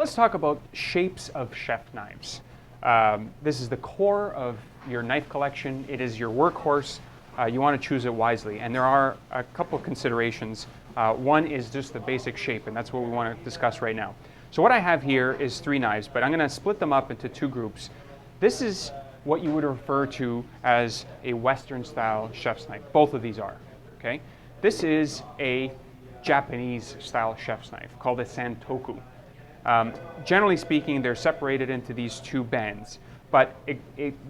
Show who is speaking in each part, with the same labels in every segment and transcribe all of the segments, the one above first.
Speaker 1: Let's talk about shapes of chef knives. This is the core of your knife collection. It is your workhorse. You want to choose it wisely. And there are a couple of considerations. One is just the basic shape, and that's what we want to discuss right now. So what I have here is 3 knives, but I'm going to split them up into 2 groups. This is what you would refer to as a Western-style chef's knife. Both of these are. Okay? This is a Japanese-style chef's knife called a santoku. Generally speaking, they're separated into these 2 bands, but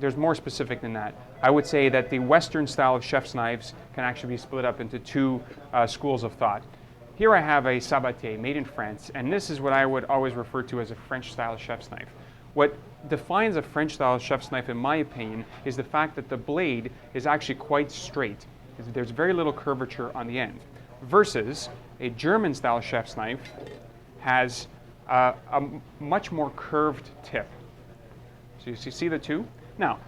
Speaker 1: there's more specific than that. I would say that the Western style of chef's knives can actually be split up into 2 schools of thought. Here I have a sabatier made in France, and this is what I would always refer to as a French style chef's knife. What defines a French style chef's knife, in my opinion, is the fact that the blade is actually quite straight. There's very little curvature on the end, versus a German style chef's knife has a much more curved tip. So you see the 2? Now,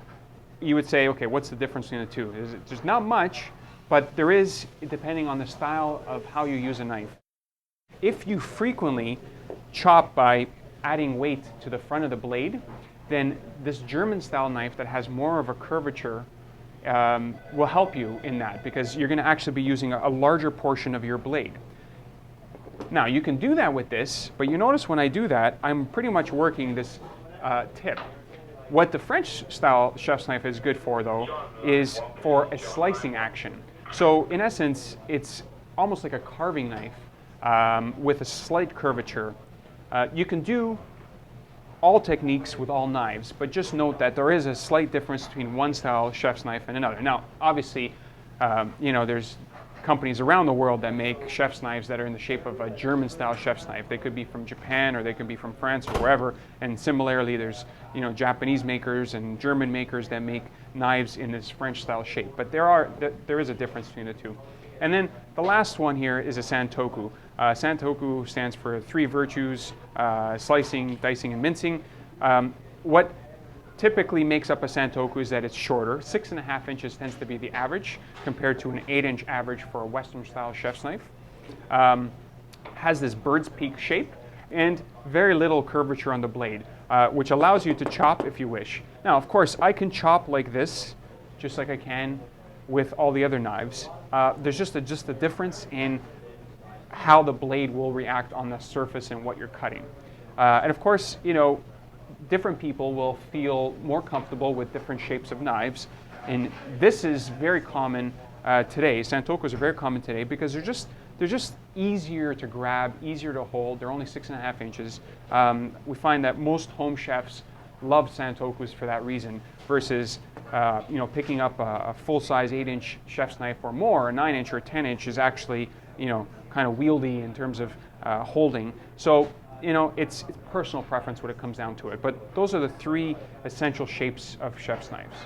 Speaker 1: you would say, okay, what's the difference between the 2? There's not much, but there is, depending on the style of how you use a knife. If you frequently chop by adding weight to the front of the blade, then this German style knife that has more of a curvature will help you in that, because you're going to actually be using a larger portion of your blade. Now, you can do that with this, but you notice when I do that, I'm pretty much working this tip. What the French-style chef's knife is good for, though, is for a slicing action. So, in essence, it's almost like a carving knife with a slight curvature. You can do all techniques with all knives, but just note that there is a slight difference between one style chef's knife and another. Now, obviously, there's companies around the world that make chef's knives that are in the shape of a German-style chef's knife. They could be from Japan, or they could be from France, or wherever. And similarly, there's Japanese makers and German makers that make knives in this French-style shape. But there is a difference between the 2. And then the last one here is a santoku. Santoku stands for 3 virtues: slicing, dicing, and mincing. What typically makes up a santoku is that it's shorter. 6.5 inches tends to be the average, compared to an 8-inch average for a Western-style chef's knife. Has this bird's peak shape and very little curvature on the blade, which allows you to chop if you wish. Now, of course, I can chop like this, just like I can with all the other knives. There's just a difference in how the blade will react on the surface and what you're cutting. And of course, different people will feel more comfortable with different shapes of knives, and this is very common today. Santokus are very common today because they're just easier to grab, easier to hold. They're only 6.5 inches. We find that most home chefs love santokus for that reason, versus picking up a full-size 8-inch chef's knife or more. A 9-inch or a 10-inch is actually kind of wieldy in terms of holding. So it's personal preference when it comes down to it. But those are the 3 essential shapes of chef's knives.